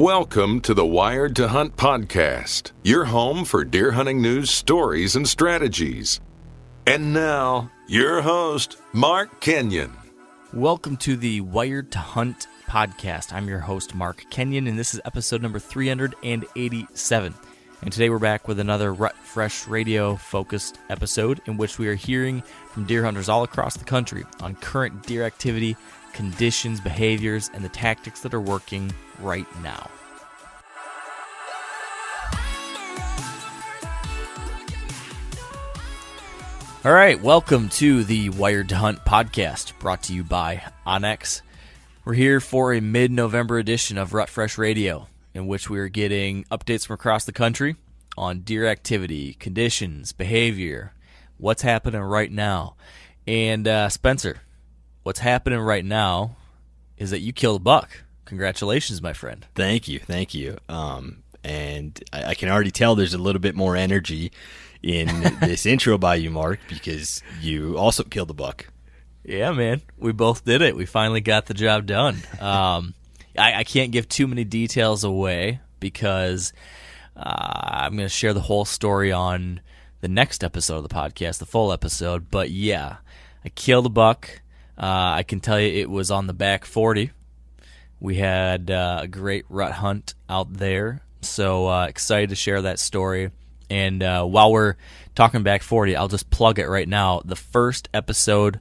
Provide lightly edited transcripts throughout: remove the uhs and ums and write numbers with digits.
Welcome to the Wired to Hunt podcast, your home for deer hunting news, stories, and strategies. And now, your host, Mark Kenyon. Welcome to the Wired to Hunt podcast. I'm your host, Mark Kenyon, and this is episode number 387. And today we're back with another Rut Fresh Radio focused episode in which we are hearing from deer hunters all across the country on current deer activity, conditions, behaviors, and the tactics that are working right now. All right, welcome to the Wired to Hunt podcast, brought to you by Onyx. We're here for a mid-November edition of Rut Fresh Radio, in which we are getting updates from across the country on deer activity, conditions, behavior, what's happening right now. And Spencer, what's happening right now is that you killed a buck. Congratulations, my friend. Thank you. And I can already tell there's a little bit more energy in this intro by you, Mark, because you also killed a buck. Yeah, man. We both did it. We finally got the job done. I can't give too many details away because I'm going to share the whole story on the next episode of the podcast, the full episode. But yeah, I killed a buck. I can tell you it was on the back 40. We had a great rut hunt out there. So excited to share that story. And while we're talking back 40, I'll just plug it right now. The first episode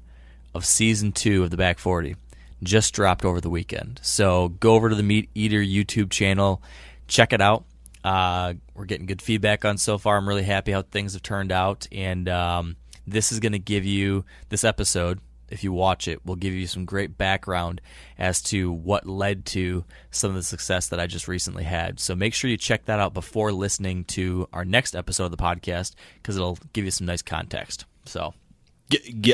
of season 2 of the back 40 just dropped over the weekend. So go over to the Meat Eater YouTube channel, check it out. We're getting good feedback on so far. I'm really happy how things have turned out. And this is going to give you, this episode, if you watch it, will give you some great background as to what led to some of the success that I just recently had. So make sure you check that out before listening to our next episode of the podcast, because it'll give you some nice context. So,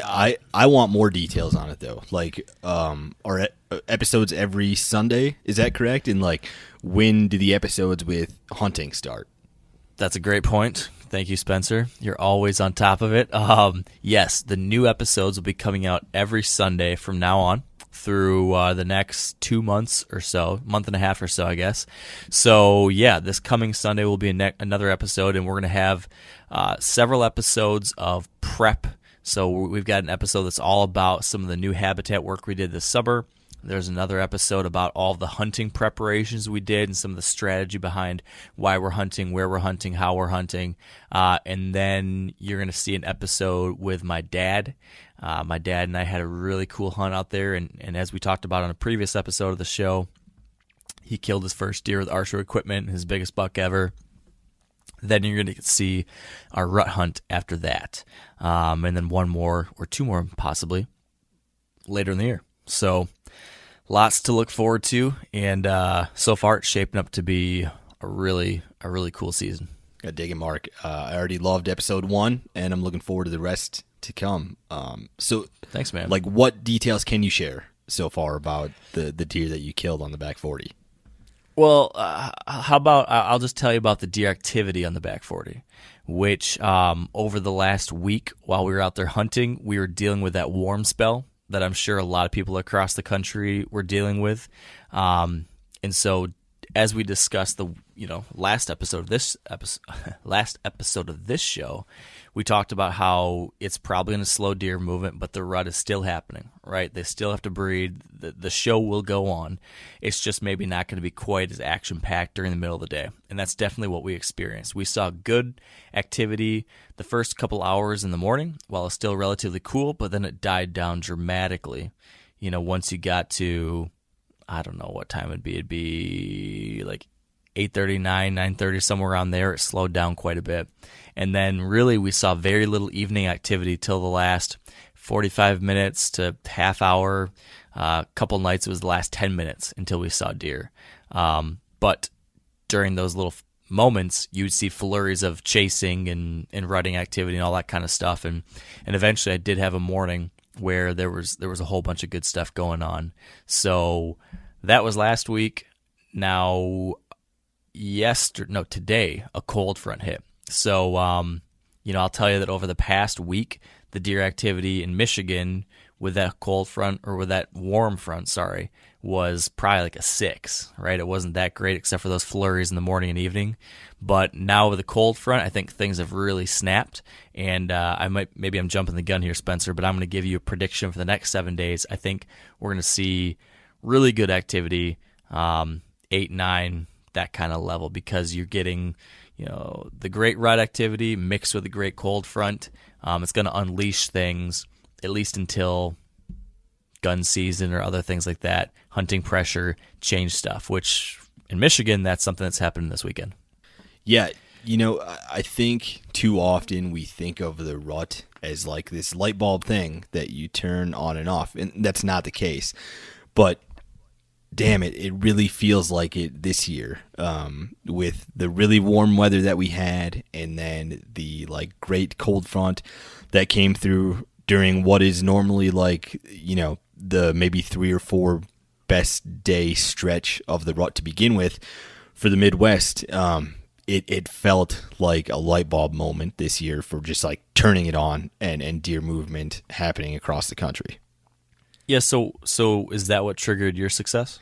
I want more details on it though. Like, are episodes every Sunday? Is that correct? And like, when do the episodes with hunting start? That's a great point. Thank you, Spencer. You're always on top of it. Yes, the new episodes will be coming out every Sunday from now on through the next 2 months or so, month and a half or so, I guess. So, yeah, this coming Sunday will be another episode, and we're going to have several episodes of prep. So we've got an episode that's all about some of the new habitat work we did this summer. There's another episode about all the hunting preparations we did and some of the strategy behind why we're hunting, where we're hunting, how we're hunting. And then you're going to see an episode with my dad. My dad and I had a really cool hunt out there. And as we talked about on a previous episode of the show, he killed his first deer with archery equipment, his biggest buck ever. Then you're going to see our rut hunt after that. And then one more or two more possibly later in the year. So lots to look forward to, and so far it's shaping up to be a really cool season. I dig it, Mark. I already loved episode 1, and I'm looking forward to the rest to come. So thanks, man. Like, what details can you share so far about the deer that you killed on the back 40? Well, how about I'll just tell you about the deer activity on the back 40, which over the last week while we were out there hunting, we were dealing with that warm spell that I'm sure a lot of people across the country were dealing with. And so as we discussed the last episode of this show, we talked about how it's probably going to slow deer movement, but the rut is still happening, right? They still have to breed. The show will go on. It's just maybe not going to be quite as action-packed during the middle of the day. And that's definitely what we experienced. We saw good activity the first couple hours in the morning while it's still relatively cool, but then it died down dramatically. Once you got to, I don't know what time it'd be. It'd be like 8:30, 9:30, somewhere around there. It slowed down quite a bit. And then really we saw very little evening activity till the last 45 minutes to half hour. A couple nights it was the last 10 minutes until we saw deer. But during those little moments, you'd see flurries of chasing and rutting activity and all that kind of stuff. And eventually I did have a morning where there was a whole bunch of good stuff going on. So that was last week. Now, today a cold front hit. So, I'll tell you that over the past week, the deer activity in Michigan with that cold front, or with that warm front, sorry, was probably like a 6, right? It wasn't that great except for those flurries in the morning and evening. But now with the cold front, I think things have really snapped. And maybe I'm jumping the gun here, Spencer, but I'm going to give you a prediction for the next 7 days. I think we're going to see really good activity, 8, 9, that kind of level, because you're getting, the great rut activity mixed with the great cold front. It's going to unleash things, at least until gun season or other things like that, hunting pressure, change stuff, which in Michigan, that's something that's happening this weekend. Yeah, I think too often we think of the rut as like this light bulb thing that you turn on and off, and that's not the case. But damn it really feels like it this year, with the really warm weather that we had, and then the like great cold front that came through during what is normally like, the maybe 3 or 4 best day stretch of the rut to begin with for the Midwest. It felt like a light bulb moment this year for just like turning it on and deer movement happening across the country. Yeah, so is that what triggered your success?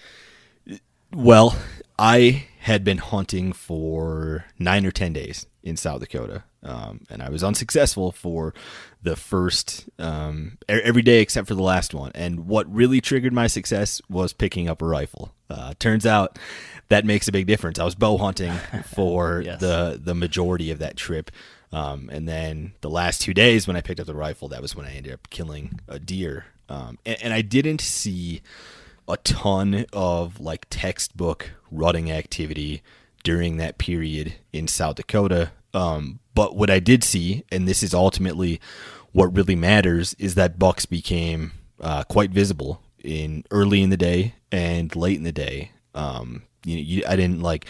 Well, I had been hunting for 9 or 10 days in South Dakota, and I was unsuccessful for the first every day except for the last one. And what really triggered my success was picking up a rifle. Turns out that makes a big difference. I was bow hunting for Yes. the majority of that trip. And then the last 2 days when I picked up the rifle, that was when I ended up killing a deer. And I didn't see a ton of like textbook rutting activity during that period in South Dakota. But what I did see, and this is ultimately what really matters, is that bucks became quite visible early in the day and late in the day. I didn't like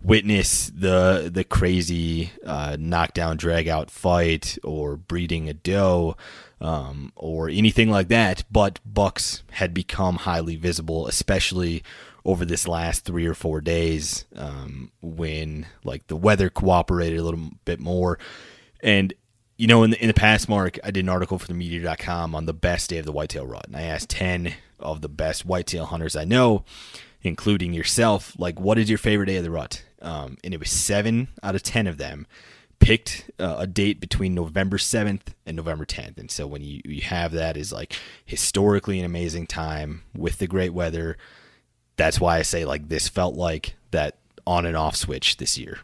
witness the crazy knockdown drag out fight or breeding a doe or anything like that, but bucks had become highly visible, especially over this last 3 or 4 days, when like the weather cooperated a little bit more. And in the past, Mark, I did an article for themeteor.com on the best day of the whitetail rut, and I asked 10 of the best whitetail hunters I know, including yourself, like, what is your favorite day of the rut? And it was 7 out of 10 of them picked a date between November 7th and November 10th. And so when you have that is like historically an amazing time with the great weather, that's why I say like this felt like that on and off switch this year.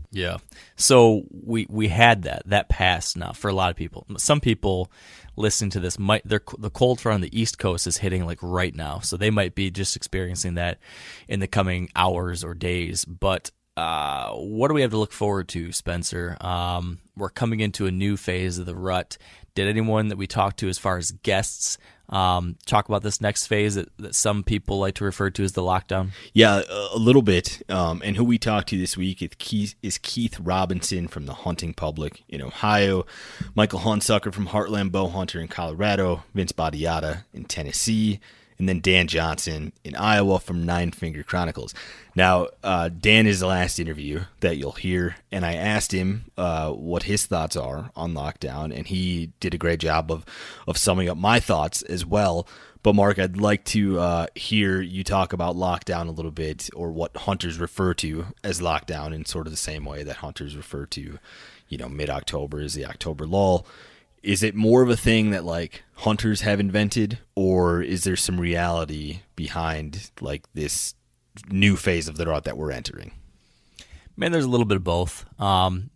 Yeah. So we had that passed now for a lot of people. Some people listening to this the cold front on the East Coast is hitting like right now, so they might be just experiencing that in the coming hours or days. But what do we have to look forward to, Spencer? We're coming into a new phase of the rut. Did anyone that we talked to as far as guests talk about this next phase that some people like to refer to as the lockdown? Yeah, a little bit. And who we talked to this week is Keith Robinson from the Hunting Public in Ohio, Michael Hunsucker from Heartland Bow Hunter in Colorado, Vince Badiata in Tennessee, and then Dan Johnson in Iowa from Nine Finger Chronicles. Now, Dan is the last interview that you'll hear, and I asked him what his thoughts are on lockdown, and he did a great job of summing up my thoughts as well. But Mark, I'd like to hear you talk about lockdown a little bit, or what hunters refer to as lockdown, in sort of the same way that hunters refer to, mid-October as the October lull. Is it more of a thing that like hunters have invented, or is there some reality behind like this new phase of the rut that we're entering? Man, there's a little bit of both.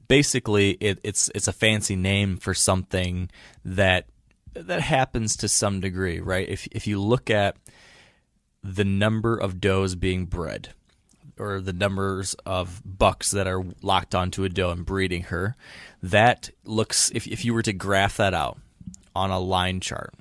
Basically, it's a fancy name for something that happens to some degree, right? If you look at the number of does being bred, or the numbers of bucks that are locked onto a doe and breeding her, that looks, if you were to graph that out on a line chart,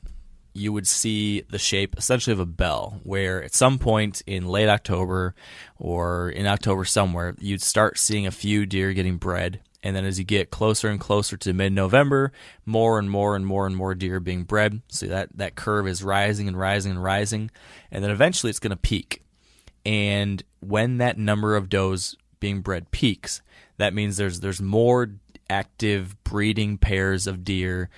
you would see the shape essentially of a bell, where at some point in late October or in October somewhere, you'd start seeing a few deer getting bred. And then as you get closer and closer to mid-November, more and more and more and more deer being bred. So that curve is rising and rising and rising. And then eventually it's going to peak. And when that number of does being bred peaks, that means there's more active breeding pairs of deer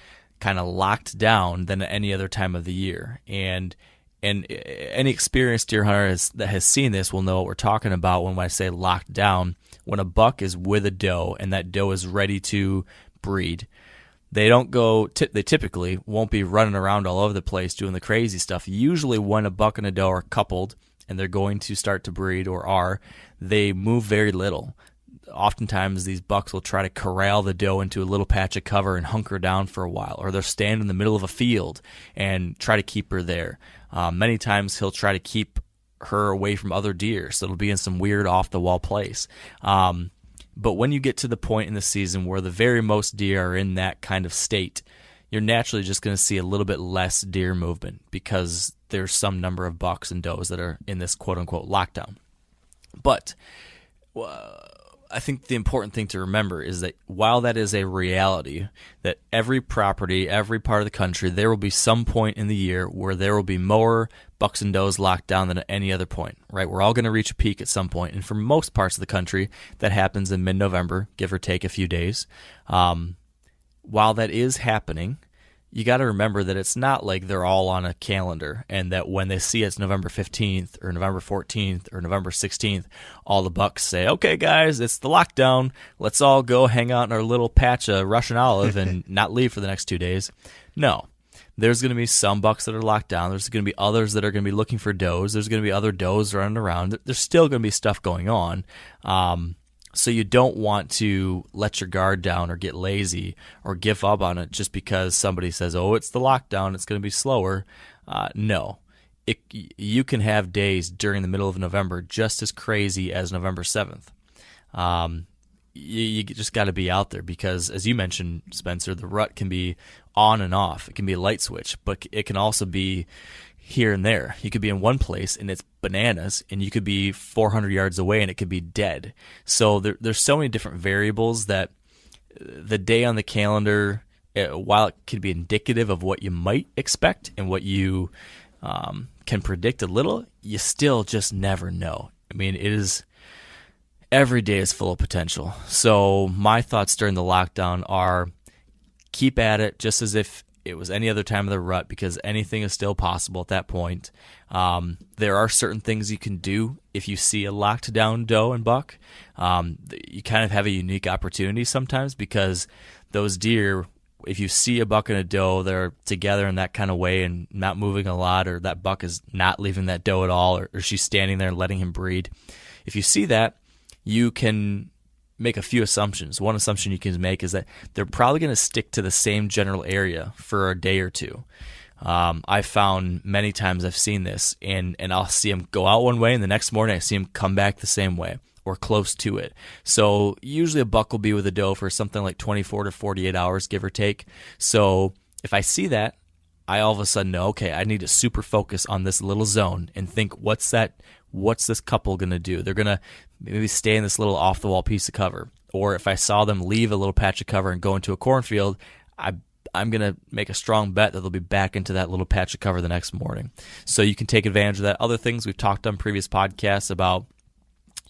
kind of locked down than at any other time of the year. And any experienced deer hunter that has seen this will know what we're talking about when I say locked down. When a buck is with a doe and that doe is ready to breed, they don't go. They typically won't be running around all over the place doing the crazy stuff. Usually, when a buck and a doe are coupled and they're going to start to breed they move very little. Oftentimes, these bucks will try to corral the doe into a little patch of cover and hunker down for a while, or they'll stand in the middle of a field and try to keep her there. Many times, he'll try to keep her away from other deer, so it'll be in some weird off-the-wall place. But when you get to the point in the season where the very most deer are in that kind of state, you're naturally just going to see a little bit less deer movement because there's some number of bucks and does that are in this quote-unquote lockdown. But I think the important thing to remember is that while that is a reality, that every property, every part of the country, there will be some point in the year where there will be more bucks and does locked down than at any other point, right? We're all going to reach a peak at some point, and for most parts of the country, that happens in mid-November, give or take a few days. While that is happening, you got to remember that it's not like they're all on a calendar and that when they see it's November 15th or November 14th or November 16th, all the bucks say, okay, guys, it's the lockdown. Let's all go hang out in our little patch of Russian olive and not leave for the next 2 days. No. There's going to be some bucks that are locked down. There's going to be others that are going to be looking for does. There's going to be other does running around. There's still going to be stuff going on. So you don't want to let your guard down or get lazy or give up on it just because somebody says, oh, it's the lockdown, it's going to be slower. No. You can have days during the middle of November just as crazy as November 7th. You just got to be out there because, as you mentioned, Spencer, the rut can be on and off. It can be a light switch, but it can also be here and there. You could be in one place and it's bananas, and you could be 400 yards away and it could be dead. So there's so many different variables that the day on the calendar, while it could be indicative of what you might expect and what you can predict a little, you still just never know. I mean, every day is full of potential. So my thoughts during the lockdown are keep at it just as if it was any other time of the rut, because anything is still possible at that point. There are certain things you can do if you see a locked down doe and buck. You kind of have a unique opportunity sometimes because those deer, if you see a buck and a doe, they're together in that kind of way and not moving a lot, or that buck is not leaving that doe at all, or she's standing there and letting him breed. If you see that, you can make a few assumptions. One assumption you can make is that they're probably going to stick to the same general area for a day or two. I found many times I've seen this, and I'll see them go out one way, and the next morning I see them come back the same way or close to it. So usually a buck will be with a doe for something like 24 to 48 hours, give or take. So if I see that, I all of a sudden know, okay, I need to super focus on this little zone and think, what's this couple going to do? They're going to maybe stay in this little off-the-wall piece of cover. Or if I saw them leave a little patch of cover and go into a cornfield, I'm going to make a strong bet that they'll be back into that little patch of cover the next morning. So you can take advantage of that. Other things we've talked on previous podcasts about,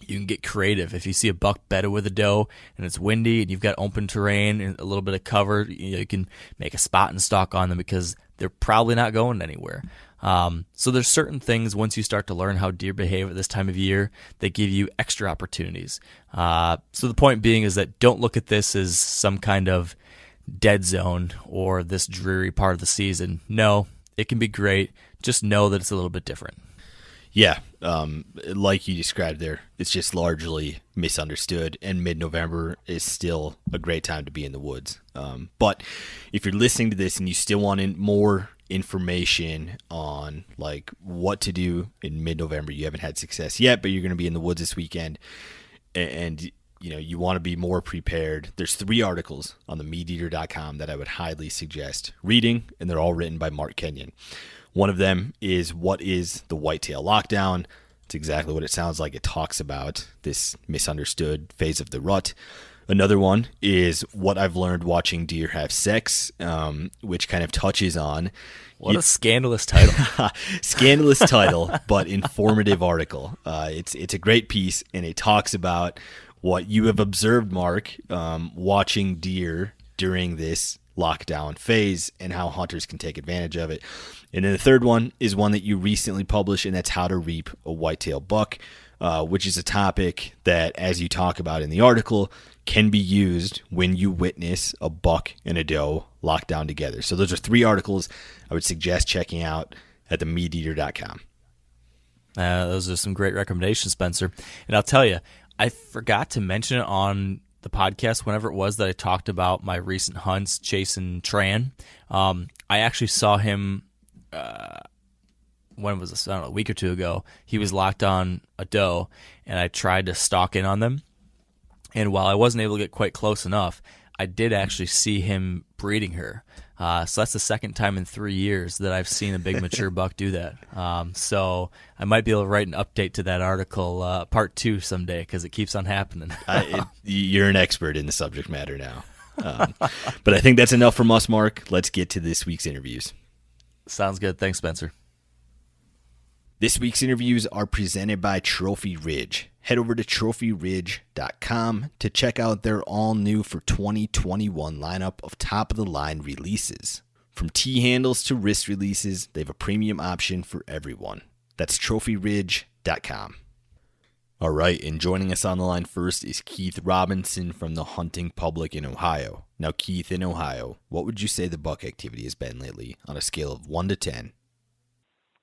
you can get creative. If you see a buck bedded with a doe and it's windy and you've got open terrain and a little bit of cover, you can make a spot and stalk on them because they're probably not going anywhere. So there's certain things once you start to learn how deer behave at this time of year that give you extra opportunities. So the point being is that don't look at this as some kind of dead zone or this dreary part of the season. No, it can be great. Just know that it's a little bit different. Yeah, like you described there, it's just largely misunderstood, and mid-November is still a great time to be in the woods. But if you're listening to this and you still want more information on like what to do in mid-November, you haven't had success yet, but you're going to be in the woods this weekend, and you want to be more prepared. There's 3 articles on the MeatEater.com that I would highly suggest reading, and they're all written by Mark Kenyon. One of them is what is the whitetail lockdown. It's exactly what it sounds like. It talks about this misunderstood phase of the rut. Another one is what I've learned watching deer have sex, which kind of touches on. What a scandalous title. Scandalous title, but informative article. It's a great piece, and it talks about what you have observed, Mark, watching deer during this lockdown phase and how hunters can take advantage of it. And then the third one is one that you recently published, and that's how to reap a whitetail buck, which is a topic that, as you talk about in the article, can be used when you witness a buck and a doe locked down together. So those are 3 articles I would suggest checking out at themeateater.com. Those are some great recommendations, Spencer. And I'll tell you, I forgot to mention it on the podcast whenever it was that I talked about my recent hunts chasing Tran. I actually saw him, when was this? I don't know, a week or 2 ago. He was locked on a doe, and I tried to stalk in on them. And while I wasn't able to get quite close enough, I did actually see him breeding her. So that's the second time in 3 years that I've seen a big mature buck do that. So I might be able to write an update to that article, part 2 someday, because it keeps on happening. You're an expert in the subject matter now. But I think that's enough from us, Mark. Let's get to this week's interviews. Sounds good. Thanks, Spencer. This week's interviews are presented by Trophy Ridge. Head over to trophyridge.com to check out their all-new for 2021 lineup of top-of-the-line releases. From T-handles to wrist releases, they have a premium option for everyone. That's trophyridge.com. All right, and joining us on the line first is Keith Robinson from the hunting public in Ohio. Now, Keith, in Ohio, what would you say the buck activity has been lately on a scale of 1 to 10?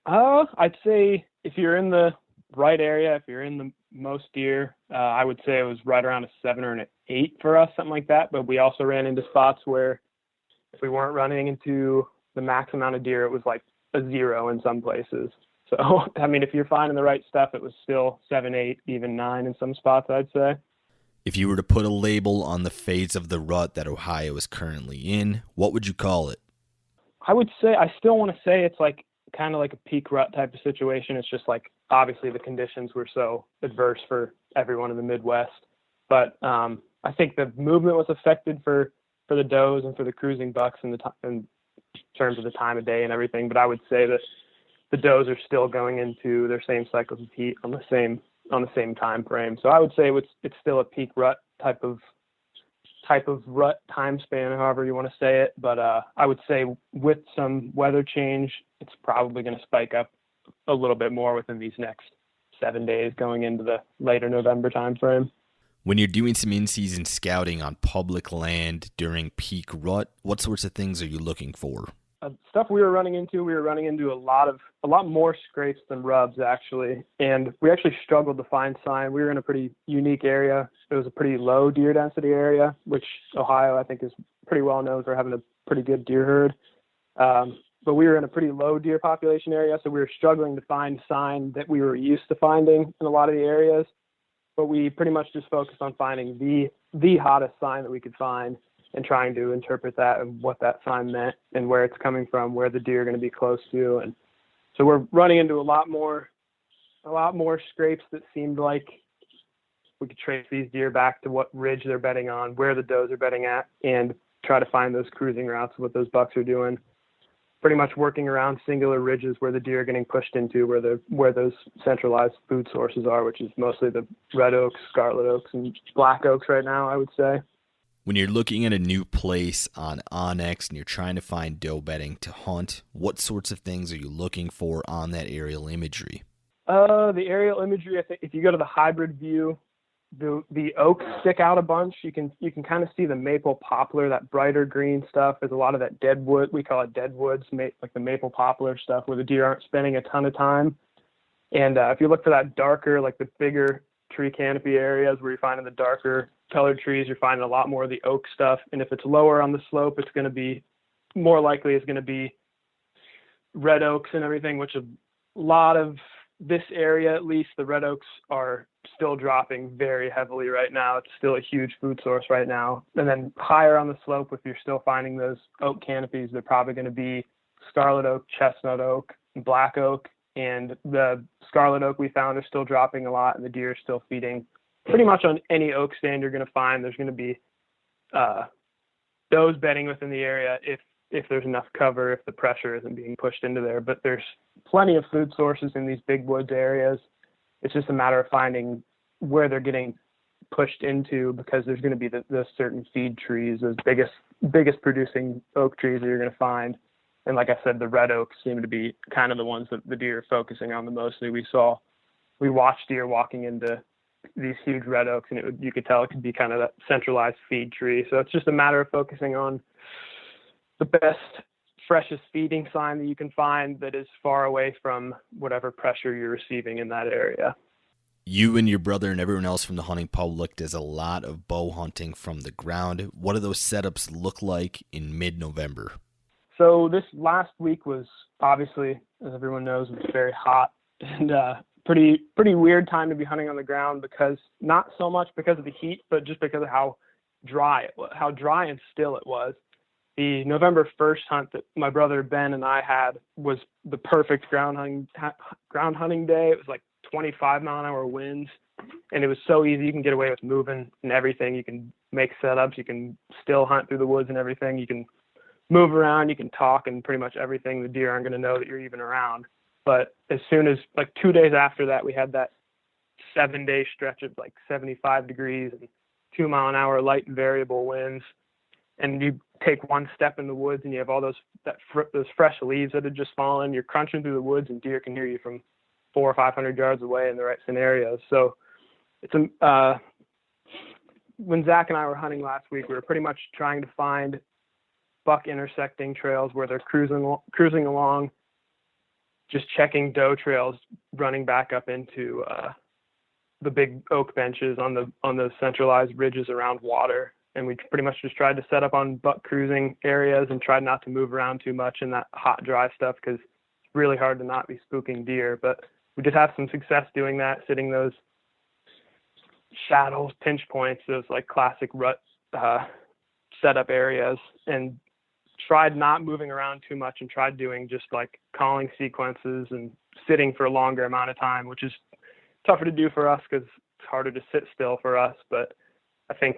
I'd say if you're in the right area, if you're in the most deer, I would say it was right around a 7 or an 8 for us, something like that. But we also ran into spots where if we weren't running into the max amount of deer, it was like a 0 in some places. So, I mean, if you're finding the right stuff, it was still 7, 8, even 9 in some spots, I'd say. If you were to put a label on the phase of the rut that Ohio is currently in, what would you call it? I would say, I still want to say it's like kind of like a peak rut type of situation. It's just like, obviously the conditions were so adverse for everyone in the Midwest. But I think the movement was affected for the does and for the cruising bucks in terms of the time of day and everything. But I would say that the does are still going into their same cycles of heat on the same time frame. So I would say it's still a peak rut type of rut time span, however you want to say it. But I would say with some weather change, it's probably going to spike up a little bit more within these next 7 days going into the later November time frame. When you're doing some in-season scouting on public land during peak rut, what sorts of things are you looking for? Stuff we were running into a lot more scrapes than rubs, actually. And we actually struggled to find sign. We were in a pretty unique area. It was a pretty low deer density area, which Ohio, I think, is pretty well known for having a pretty good deer herd. But we were in a pretty low deer population area, so we were struggling to find sign that we were used to finding in a lot of the areas. But we pretty much just focused on finding the hottest sign that we could find and trying to interpret that and what that sign meant and where it's coming from, where the deer are going to be close to. And so we're running into a lot more scrapes that seemed like we could trace these deer back to what ridge they're bedding on, where the does are bedding at, and try to find those cruising routes of what those bucks are doing. Pretty much working around singular ridges where the deer are getting pushed into, where those centralized food sources are, which is mostly the red oaks, scarlet oaks, and black oaks right now, I would say. When you're looking at a new place on Onyx and you're trying to find doe bedding to hunt, what sorts of things are you looking for on that aerial imagery? The aerial imagery, I think if you go to the hybrid view, the oaks stick out a bunch. You can kind of see the maple poplar, that brighter green stuff. There's a lot of that deadwood, we call it deadwoods, like the maple poplar stuff where the deer aren't spending a ton of time. And if you look for that darker, like the bigger tree canopy areas where you're finding the darker colored trees, you're finding a lot more of the oak stuff. And if it's lower on the slope, it's going to be more likely it's going to be red oaks and everything, which a lot of this area, at least the red oaks are still dropping very heavily right now. It's still a huge food source right now. And then higher on the slope, if you're still finding those oak canopies, they're probably going to be scarlet oak, chestnut oak, and black oak. And the scarlet oak we found are still dropping a lot, and the deer are still feeding pretty much on any oak stand you're going to find. There's going to be does bedding within the area if there's enough cover, if the pressure isn't being pushed into there. But there's plenty of food sources in these big woods areas. It's just a matter of finding where they're getting pushed into, because there's going to be the certain feed trees, those biggest producing oak trees that you're going to find. And like I said, the red oaks seem to be kind of the ones that the deer are focusing on the most. We watched deer walking into these huge red oaks, and you could tell it could be kind of that centralized feed tree. So it's just a matter of focusing on the best, freshest feeding sign that you can find that is far away from whatever pressure you're receiving in that area. You and your brother and everyone else from the hunting public does a lot of bow hunting from the ground. What do those setups look like in mid-November? So this last week was obviously, as everyone knows, it was very hot and pretty weird time to be hunting on the ground, because not so much because of the heat, but just because of how dry and still it was. The November 1st hunt that my brother Ben and I had was the perfect ground hunting day. It was like 25 mile an hour winds, and it was so easy. You can get away with moving and everything. You can make setups. You can still hunt through the woods and everything. You can move around. You can talk, and pretty much everything. The deer aren't going to know that you're even around. But as soon as, like 2 days after that, we had that 7-day stretch of like 75 degrees and 2 mile an hour light and variable winds. And you take one step in the woods and you have all those fresh leaves that had just fallen. You're crunching through the woods, and deer can hear you from 400 or 500 yards away in the right scenarios. So it's when Zach and I were hunting last week, we were pretty much trying to find buck intersecting trails where they're cruising along, just checking doe trails running back up into the big oak benches on the centralized ridges around water. And we pretty much just tried to set up on buck cruising areas and tried not to move around too much in that hot, dry stuff, because it's really hard to not be spooking deer. But we did have some success doing that, sitting those shadows, pinch points, those like classic rut setup areas, and tried not moving around too much, and tried doing just like calling sequences and sitting for a longer amount of time, which is tougher to do for us because it's harder to sit still for us. But I think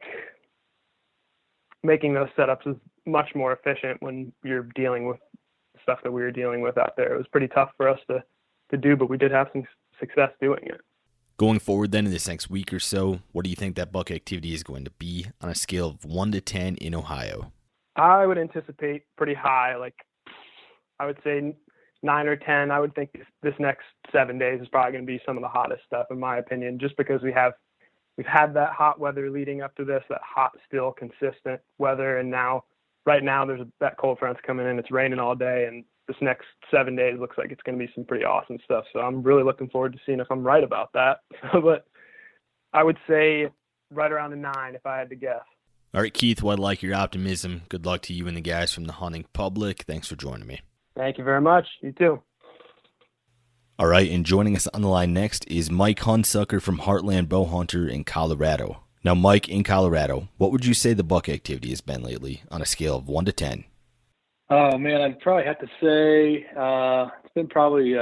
making those setups is much more efficient when you're dealing with stuff that we were dealing with out there. It was pretty tough for us to do, but we did have some success doing it. Going forward then in this next week or so, what do you think that buck activity is going to be on a scale of 1 to 10 in Ohio? I would anticipate pretty high, like I would say 9 or 10. I would think this next 7 days is probably going to be some of the hottest stuff, in my opinion, just because we've had that hot weather leading up to this, that hot, still consistent weather. And right now that cold front's coming in, it's raining all day. And this next 7 days looks like it's going to be some pretty awesome stuff. So I'm really looking forward to seeing if I'm right about that. But I would say right around a 9 if I had to guess. All right, Keith, well, I like your optimism. Good luck to you and the guys from the hunting public. Thanks for joining me. Thank you very much. You too. All right, and joining us on the line next is Mike Hunsucker from Heartland Bow Hunter in Colorado. Now, Mike, in Colorado, what would you say the buck activity has been lately on a scale of 1 to 10? Oh, man, I'd probably have to say it's been probably 6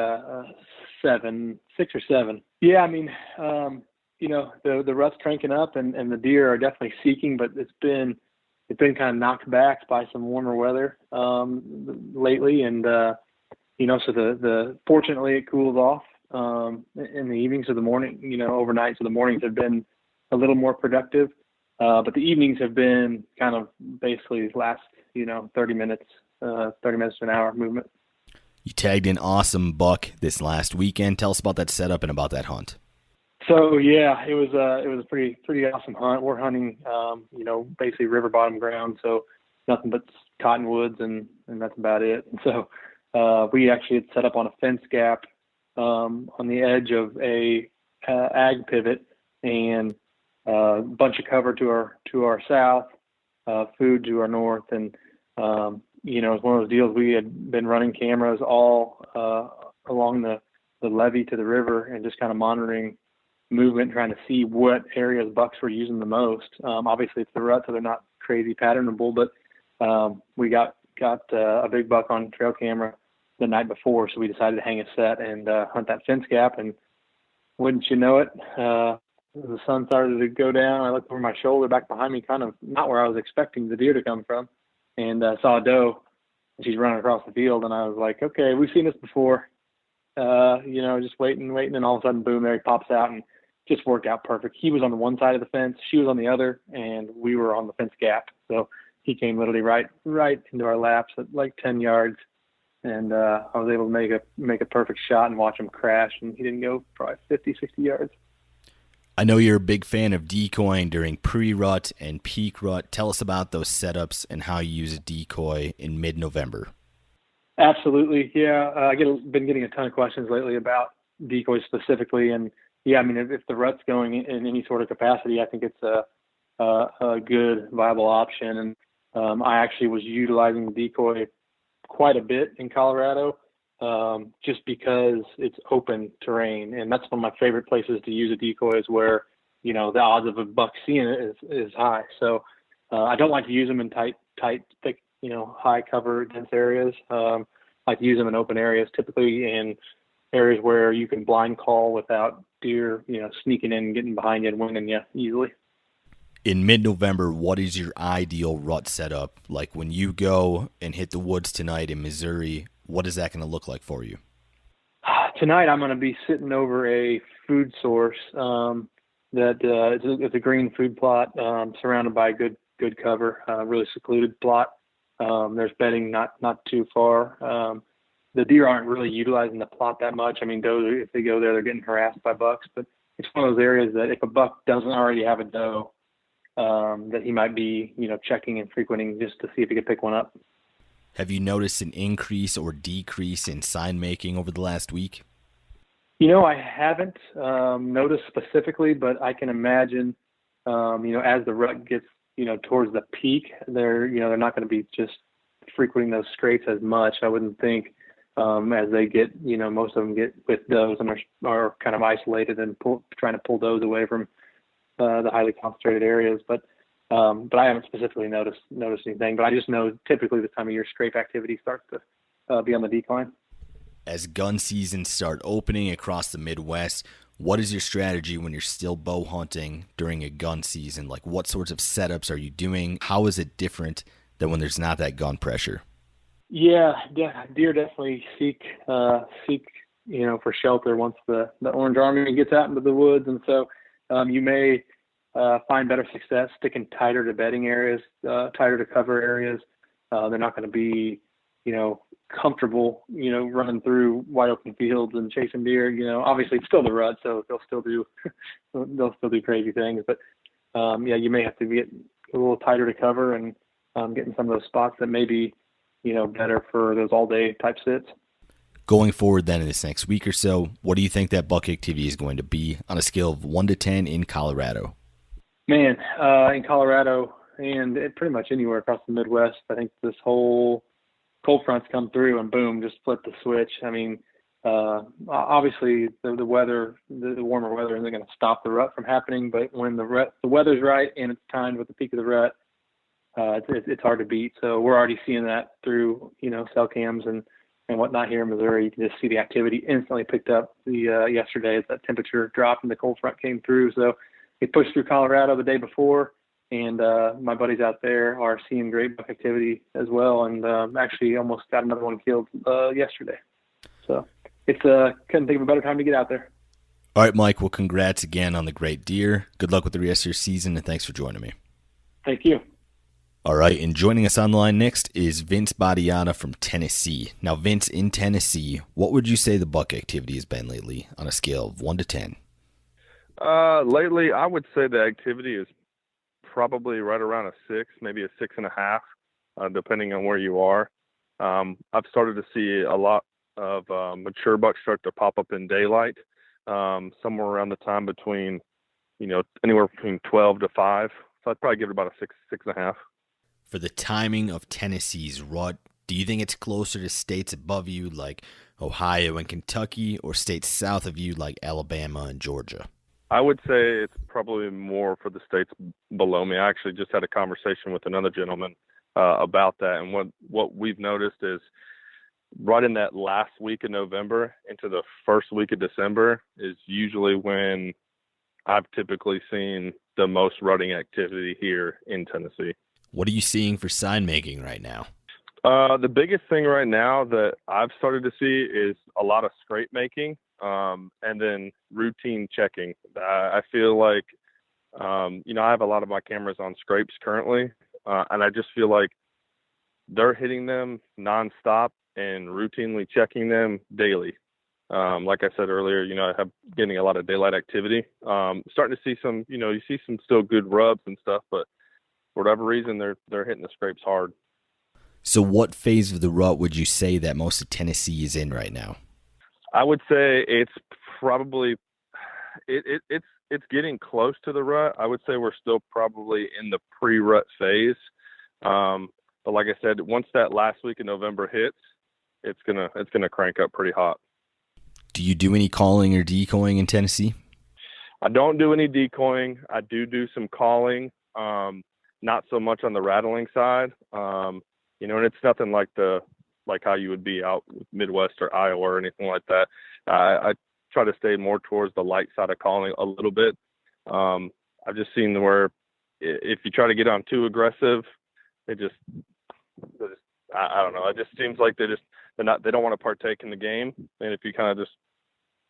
or 7. Yeah, I mean, the rut's cranking up and the deer are definitely seeking, but it's been kind of knocked back by some warmer weather lately, and so fortunately it cools off in the evenings of the morning, overnight. So the mornings have been a little more productive, but the evenings have been kind of basically last 30 minutes to an hour movement. You tagged an awesome buck this last weekend. Tell us about that setup and about that hunt. So yeah, it was a pretty awesome hunt. We're hunting basically river bottom ground, so nothing but cottonwoods and that's about it. And so we actually had set up on a fence gap on the edge of a ag pivot, and a bunch of cover to our south, food to our north, and it's one of those deals. We had been running cameras all along the levee to the river and just kind of monitoring movement, trying to see what areas bucks were using the most. Obviously it's the rut, so they're not crazy patternable, but we got a big buck on trail camera the night before, so we decided to hang a set and hunt that fence gap. And wouldn't you know it, the sun started to go down. I looked over my shoulder back behind me, kind of not where I was expecting the deer to come from, and saw a doe. She's running across the field, and I was like, okay, we've seen this before. Just waiting, and all of a sudden, boom, there he pops out, and just worked out perfect. He was on the one side of the fence, she was on the other, and we were on the fence gap. So he came literally right into our laps at like 10 yards. And I was able to make a perfect shot and watch him crash, and he didn't go probably 50, 60 yards. I know you're a big fan of decoying during pre-rut and peak rut. Tell us about those setups and how you use a decoy in mid-November. Absolutely, yeah. Been getting a ton of questions lately about decoys specifically, and yeah, I mean, if the rut's going in any sort of capacity, I think it's a good, viable option. And I actually was utilizing the decoy quite a bit in Colorado, just because it's open terrain, and that's one of my favorite places to use a decoy, is where, you know, the odds of a buck seeing it is high. So I don't like to use them in tight, thick, you know, high cover, dense areas. I like to use them in open areas, typically in areas where you can blind call without deer, you know, sneaking in and getting behind you and winning you easily. In mid-November, what is your ideal rut setup? Like when you go and hit the woods tonight in Missouri, what is that going to look like for you? Tonight I'm going to be sitting over a food source it's a green food plot, surrounded by good cover, really secluded plot. There's bedding not too far. The deer aren't really utilizing the plot that much. I mean, does, if they go there, they're getting harassed by bucks. But it's one of those areas that if a buck doesn't already have a doe, that he might be, you know, checking and frequenting just to see if he could pick one up. Have you noticed an increase or decrease in sign making over the last week? You know, I haven't noticed specifically, but I can imagine, you know, as the rut gets, you know, towards the peak, they're not going to be just frequenting those scrapes as much. I wouldn't think, as they get, you know, most of them get with does and are kind of isolated and trying to pull those away from the highly concentrated areas. But I haven't specifically noticed anything. But I just know typically this time of year scrape activity starts to be on the decline. As gun seasons start opening across the Midwest, what is your strategy when you're still bow hunting during a gun season? Like, what sorts of setups are you doing? How is it different than when there's not that gun pressure? Yeah, deer definitely seek you know, for shelter once the Orange Army gets out into the woods, and so you may find better success sticking tighter to bedding areas, tighter to cover areas. They're not going to be, you know, comfortable, you know, running through wide open fields and chasing deer. You know, obviously it's still the rut, so they'll still do crazy things. But yeah, you may have to get a little tighter to cover and get in some of those spots that may be, you know, better for those all day type sits. Going forward then in this next week or so, what do you think that buck activity is going to be on a scale of 1 to 10 in Colorado? Man, in Colorado and pretty much anywhere across the Midwest, I think this whole cold fronts come through and boom, just flip the switch. I mean, obviously the weather, the warmer weather isn't going to stop the rut from happening, but when the weather's right and it's timed with the peak of the rut, it's hard to beat. So we're already seeing that through, you know, cell cams and whatnot here in Missouri. You can just see the activity instantly picked up yesterday as that temperature dropped and the cold front came through. So it pushed through Colorado the day before, and my buddies out there are seeing great buck activity as well, and actually almost got another one killed yesterday. So it's couldn't think of a better time to get out there. All right, Mike, well, congrats again on the great deer. Good luck with the rest of your season, and thanks for joining me. Thank you. All right, and joining us on the line next is Vince Badiana from Tennessee. Now, Vince, in Tennessee, what would you say the buck activity has been lately on a scale of 1 to 10? Lately, I would say the activity is probably right around a 6, maybe a 6.5, depending on where you are. I've started to see a lot of mature bucks start to pop up in daylight, somewhere around the time between, you know, anywhere between 12 to 5. So I'd probably give it about a 6.5. For the timing of Tennessee's rut, do you think it's closer to states above you like Ohio and Kentucky, or states south of you like Alabama and Georgia? I would say it's probably more for the states below me. I actually just had a conversation with another gentleman about that, and what we've noticed is right in that last week of November into the first week of December is usually when I've typically seen the most rutting activity here in Tennessee. What are you seeing for sign making right now? The biggest thing right now that I've started to see is a lot of scrape making. and then routine checking. I feel like, I have a lot of my cameras on scrapes currently, and I just feel like they're hitting them nonstop and routinely checking them daily. Like I said earlier, I have getting a lot of daylight activity. Starting to see some, you see some still good rubs and stuff, but for whatever reason, they're hitting the scrapes hard. So what phase of the rut would you say that most of Tennessee is in right now? I would say it's probably it's getting close to the rut. I would say we're still probably in the pre-rut phase. But like I said, once that last week in November hits, it's gonna crank up pretty hot. Do you do any calling or decoying in Tennessee? I don't do any decoying. I do some calling, not so much on the rattling side. And it's nothing like how you would be out Midwest or Iowa or anything like that. I try to stay more towards the light side of calling a little bit. I've just seen where if you try to get on too aggressive, they just I don't know. It just seems like they don't want to partake in the game. And if you kind of just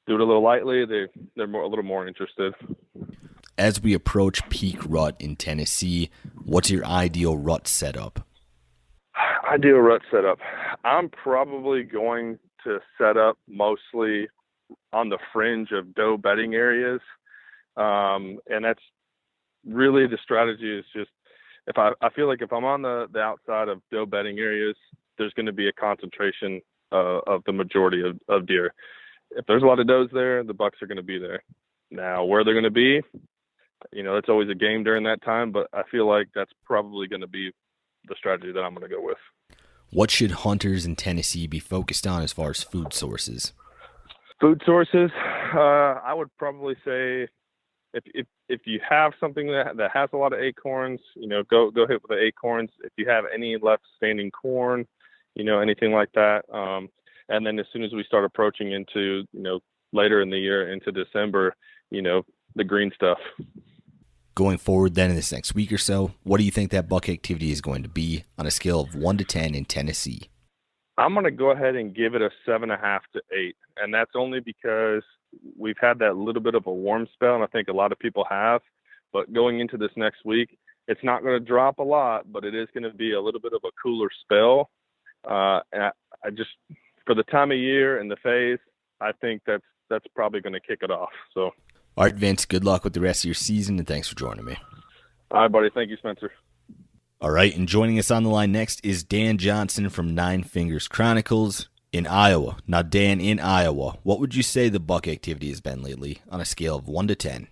do it a little lightly, they're a little more interested. As we approach peak rut in Tennessee, what's your ideal rut setup? Ideal rut setup. I'm probably going to set up mostly on the fringe of doe bedding areas. And that's really the strategy is just, I feel like if I'm on the outside of doe bedding areas, there's going to be a concentration of the majority of deer. If there's a lot of does there, the bucks are going to be there. Now, where they're going to be, it's always a game during that time, but I feel like that's probably going to be the strategy that I'm going to go with. What should hunters in Tennessee be focused on as far as food sources? Food sources, I would probably say if you have something that has a lot of acorns, go hit with the acorns. If you have any left standing corn, anything like that. And then as soon as we start approaching into, later in the year into December, the green stuff. Going forward then in this next week or so, what do you think that buck activity is going to be on a scale of 1 to 10 in Tennessee? I'm going to go ahead and give it a 7.5 to 8. And that's only because we've had that little bit of a warm spell, and I think a lot of people have. But going into this next week, it's not going to drop a lot, but it is going to be a little bit of a cooler spell. And I just, for the time of year and the phase, I think that's probably going to kick it off. So, all right, Vince, good luck with the rest of your season, and thanks for joining me. All right, buddy. Thank you, Spencer. All right, and joining us on the line next is Dan Johnson from Nine Fingers Chronicles in Iowa. Now, Dan, in Iowa, what would you say the buck activity has been lately on a scale of 1 to 10?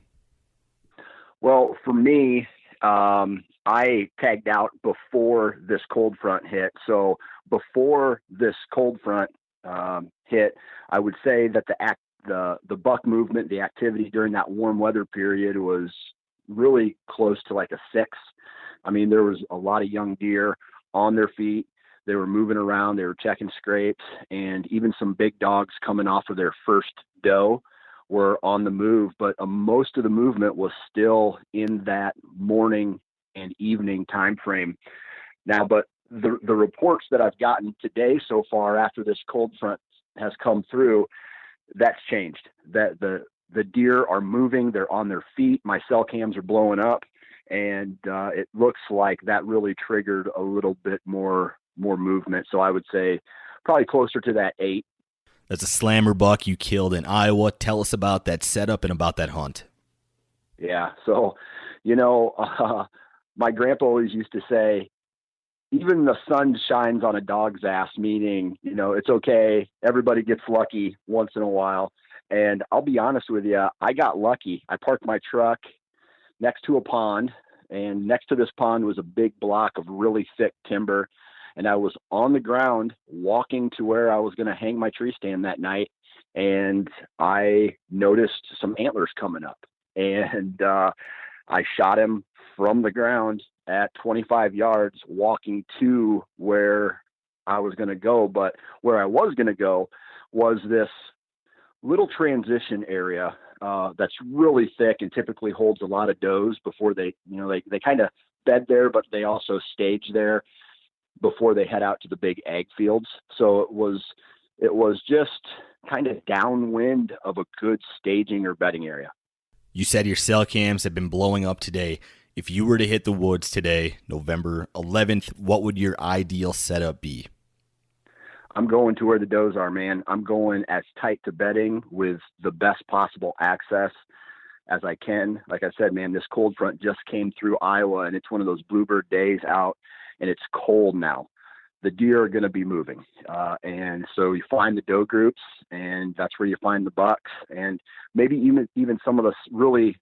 Well, for me, I tagged out before this cold front hit. So before this cold front hit, I would say that the buck movement, the activity during that warm weather period was really close to like a 6. I mean, there was a lot of young deer on their feet. They were moving around. They were checking scrapes, and even some big dogs coming off of their first doe were on the move. But most of the movement was still in that morning and evening time frame. Now, but the reports that I've gotten today so far after this cold front has come through, that's changed. That the deer are moving. They're on their feet. My cell cams are blowing up. And it looks like that really triggered a little bit more movement. So I would say probably closer to that 8. That's a slammer buck you killed in Iowa. Tell us about that setup and about that hunt. Yeah. So, my grandpa always used to say, even the sun shines on a dog's ass, meaning, it's okay. Everybody gets lucky once in a while. And I'll be honest with you, I got lucky. I parked my truck next to a pond, and next to this pond was a big block of really thick timber. And I was on the ground walking to where I was going to hang my tree stand that night. And I noticed some antlers coming up, and I shot him from the ground at 25 yards, walking to where I was going to go. But where I was going to go was this little transition area that's really thick and typically holds a lot of does before they kind of bed there, but they also stage there before they head out to the big ag fields. So it was just kind of downwind of a good staging or bedding area. You said your cell cams have been blowing up today. If you were to hit the woods today, November 11th, what would your ideal setup be? I'm going to where the does are, man. I'm going as tight to bedding with the best possible access as I can. Like I said, man, this cold front just came through Iowa, and it's one of those bluebird days out, and it's cold now. The deer are going to be moving. And so you find the doe groups, and that's where you find the bucks, and maybe even some of the really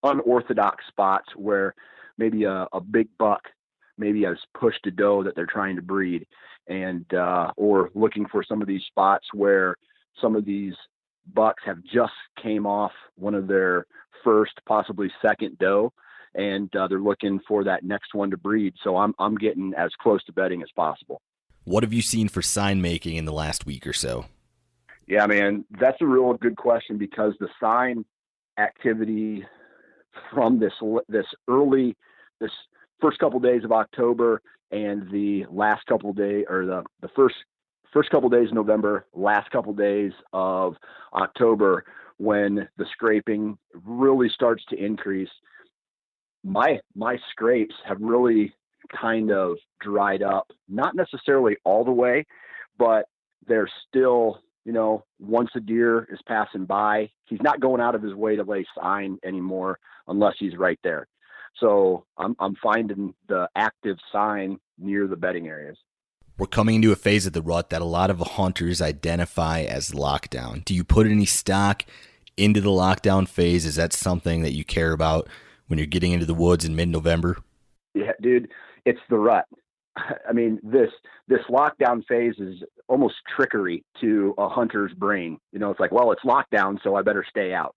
unorthodox spots where maybe a big buck maybe has pushed a doe that they're trying to breed, and or looking for some of these spots where some of these bucks have just came off one of their first, possibly second doe, and they're looking for that next one to breed. So I'm getting as close to bedding as possible. What have you seen for sign making in the last week or so? Yeah, man, that's a real good question, because the sign activity from this first couple days of October and the last couple of days, or the first couple of days of November, last couple of days of October, when the scraping really starts to increase, my scrapes have really kind of dried up. Not necessarily all the way, but they're still, once a deer is passing by, he's not going out of his way to lay sign anymore unless he's right there. So I'm finding the active sign near the bedding areas. We're coming into a phase of the rut that a lot of hunters identify as lockdown. Do you put any stock into the lockdown phase? Is that something that you care about when you're getting into the woods in mid-November? Yeah, dude, it's the rut. I mean, this lockdown phase is almost trickery to a hunter's brain. It's like, well, it's lockdown, so I better stay out.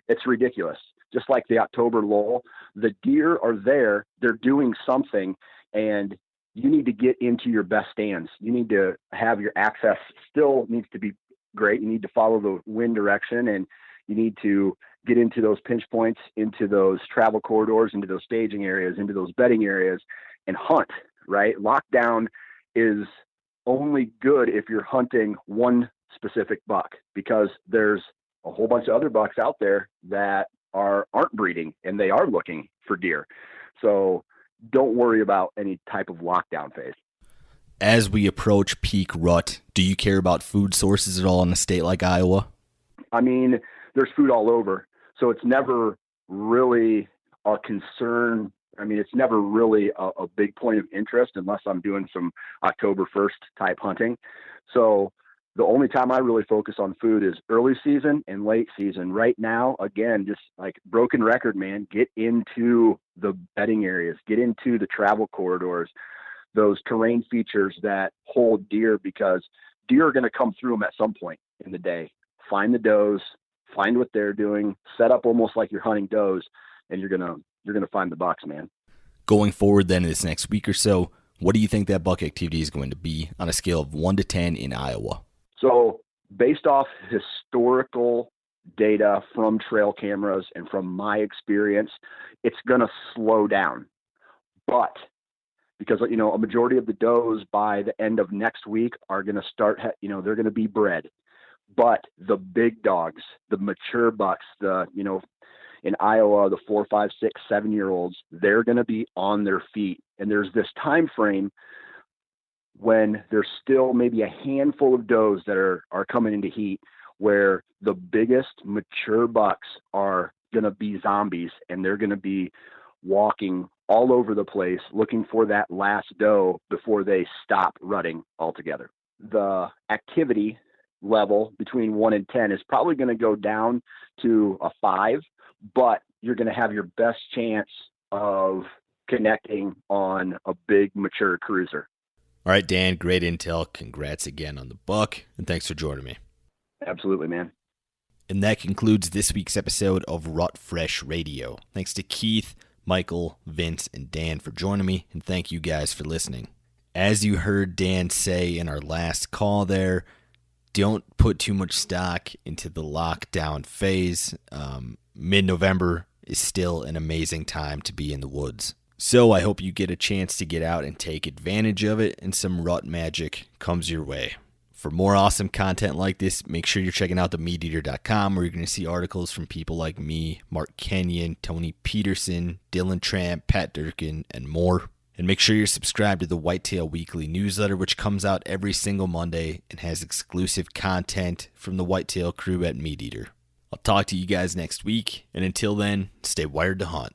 It's ridiculous. Just like the October lull, the deer are there, they're doing something, and you need to get into your best stands. You need to have your access still needs to be great. You need to follow the wind direction, and you need to get into those pinch points, into those travel corridors, into those staging areas, into those bedding areas, and hunt, right? Lockdown is only good if you're hunting one specific buck, because there's a whole bunch of other bucks out there that aren't breeding, and they are looking for deer. So don't worry about any type of lockdown phase. As we approach peak rut, do you care about food sources at all in a state like Iowa? I mean, there's food all over, so it's never really a concern. I mean, it's never really a big point of interest unless I'm doing some October 1st type hunting. So the only time I really focus on food is early season and late season. Right now, again, just like broken record, man, get into the bedding areas, get into the travel corridors, those terrain features that hold deer, because deer are going to come through them at some point in the day. Find the does, find what they're doing, set up almost like you're hunting does, and you're gonna find the bucks, man. Going forward then in this next week or so, what do you think that buck activity is going to be on a scale of 1 to 10 in Iowa? So based off historical data from trail cameras and from my experience, it's going to slow down. But because, a majority of the does by the end of next week are going to start, they're going to be bred. But the big dogs, the mature bucks, in Iowa, the 4, 5, 6, 7-year-olds, they're going to be on their feet. And there's this time frame when there's still maybe a handful of does that are coming into heat, where the biggest mature bucks are going to be zombies, and they're going to be walking all over the place looking for that last doe before they stop rutting altogether. The activity level between 1 and 10 is probably going to go down to a 5, but you're going to have your best chance of connecting on a big mature cruiser. All right, Dan, great intel. Congrats again on the buck, and thanks for joining me. Absolutely, man. And that concludes this week's episode of Rut Fresh Radio. Thanks to Keith, Michael, Vince, and Dan for joining me, and thank you guys for listening. As you heard Dan say in our last call there, don't put too much stock into the lockdown phase. Mid-November is still an amazing time to be in the woods. So I hope you get a chance to get out and take advantage of it, and some rut magic comes your way. For more awesome content like this, make sure you're checking out themeateater.com, where you're going to see articles from people like me, Mark Kenyon, Tony Peterson, Dylan Tramp, Pat Durkin, and more. And make sure you're subscribed to the Whitetail Weekly newsletter, which comes out every single Monday and has exclusive content from the Whitetail crew at Meat Eater. I'll talk to you guys next week, and until then, stay wired to hunt.